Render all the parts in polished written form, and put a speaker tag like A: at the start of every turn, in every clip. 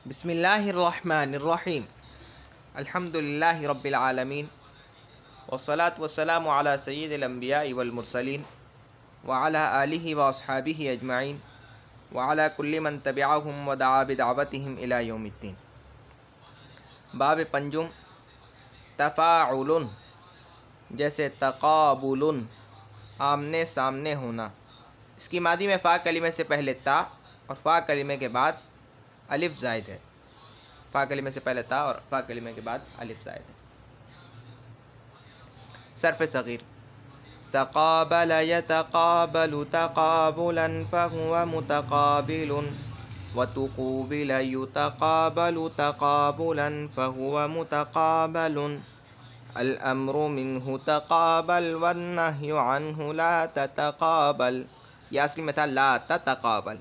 A: بسم اللہ الرحمن الرحیم الحمد للہ رب العالمین والصلاة والسلام علی سید الانبیاء والمرسلین وعلی آلہ واصحابہ اجمعین وعلی کل من تبعہم ودعا بدعوتہم الی یوم الدین۔ باب پنجم تفاعل، جیسے تقابل، آمنے سامنے ہونا۔ اس کی ماضی میں فا کلمے سے پہلے تا اور فا کلمے کے بعد الف زائد ہے۔ فا کلمے سے پہلے تا اور فا کلمے کے بعد الف زائد ہے۔ صرف صغیر تقابل یتقابل تقابلا فهو متقابل وتقوبل یتقابل تقابلا فهو متقابل الامر منه تقابل والنهی عنه لا تتقابل۔ یہ اصل میں تھا لا تتقابل۔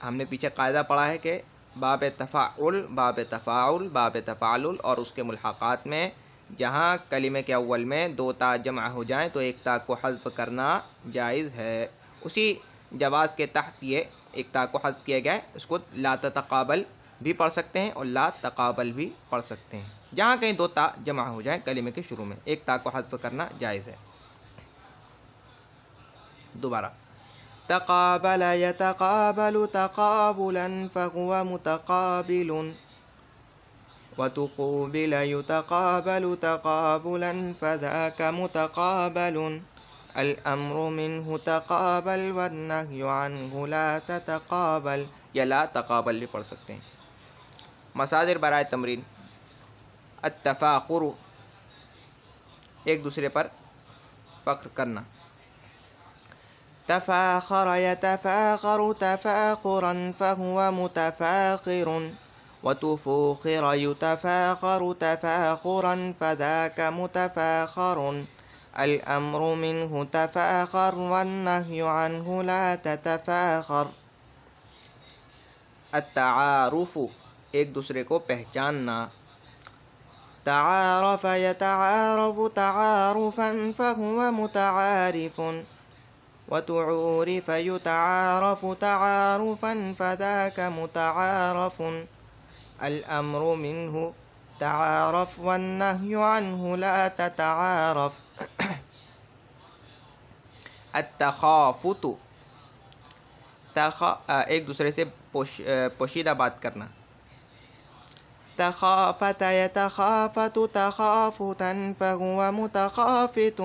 A: ہم نے پیچھے قاعدہ پڑھا ہے کہ باب تفاعل، باب تفاعل، باب تفاعل اور اس کے ملحقات میں جہاں کلمے کے اول میں دو تا جمع ہو جائیں تو ایک تا کو حذف کرنا جائز ہے۔ اسی جواز کے تحت یہ ایک تا کو حذف کیا گیا ہے۔ اس کو لا تتقابل بھی پڑھ سکتے ہیں اور لا تقابل بھی پڑھ سکتے ہیں۔ جہاں کہیں دو تا جمع ہو جائیں کلمے کے شروع میں ایک تا کو حذف کرنا جائز ہے۔ دوبارہ تقابل یتقابل تقابلا فهو متقابل وتقوبل یتقابل تقابلا فذاك متقابل الامر منه تقابل والنهی عنه لا تتقابل، یا لا تقابل بھی پڑھ سکتے ہیں۔ مصادر برائے تمرین: التفاخر، ایک دوسرے پر فخر کرنا۔ تفاخر یتفاخر تفاخرا فهو متفاخر وتفوخر یتفاخر تفاخرا فذاك متفاخر الامر منه تفاخر والنهی عنه لا تتفاخر۔ التعارف، ایک دوسرے کو پہچاننا۔ تعارف یتعارف تعارفا فهو متعارف وتعورف یتعارف تعارفا فذاك متعارف الامر منه تعارف والنهی عنه لا تتعارف۔ التخافت، ایک دوسرے سے پوشیدہ بات کرنا۔ تخافت یتخافت تخافتا فهو متخافت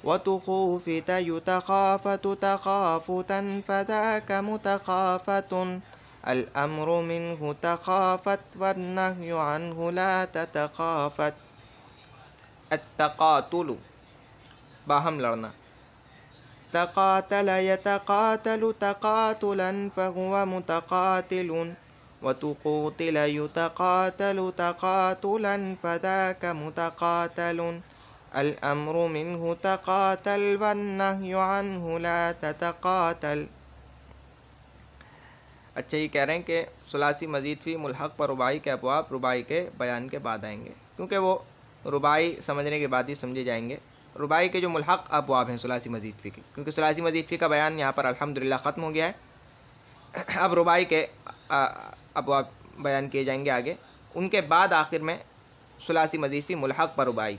A: وتخوفت یتخافت تخافتا فذاك متخافت الامر منه تخافت والنهی عنه لا تتخافت۔ التقاتل، باہم لڑنا۔ تقاتل یتقاتل تقاتلا فهو متقاتل وتقاتل یتقاتل تقاتلا فذاك متقاتل الامر منه تقاتل والنهی عنه لا تتقاتل۔ اچھا، یہ کہہ رہے ہیں کہ ثلاثی مزید فی ملحق پر رباعی کے ابواب رباعی کے بیان کے بعد آئیں گے، کیونکہ وہ رباعی سمجھنے کے بعد ہی سمجھے جائیں گے۔ رباعی کے جو ملحق ابواب ہیں ثلاثی مزید فی کے، کیونکہ ثلاثی مزید فی کا بیان یہاں پر الحمدللہ ختم ہو گیا ہے۔ اب رباعی کے ابواب بیان کیے جائیں گے آگے، ان کے بعد آخر میں ثلاثی مزید فی ملحق پر رباعی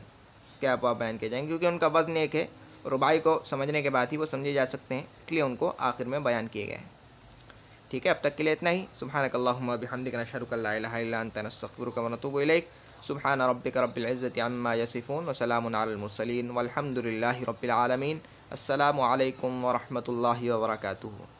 A: کے ابواب بیان کیے جائیں گے، کیونکہ ان کا وزن ایک ہے۔ رباعی کو سمجھنے کے بعد ہی وہ سمجھے جا سکتے ہیں، اس لیے ان کو آخر میں بیان کیے گئے ہیں۔ ٹھیک ہے، اب تک کے لیے اتنا ہی۔ سبحانک اللہم و بحمدک نشہد ان لا الہ الا انت نستغفرک و نتوب الیک۔ سبحان ربک رب العزۃ عما یصفون وسلام علی المرسلین والحمد للہ رب العالمین۔ السلام علیکم ورحمۃ اللہ وبرکاتہ۔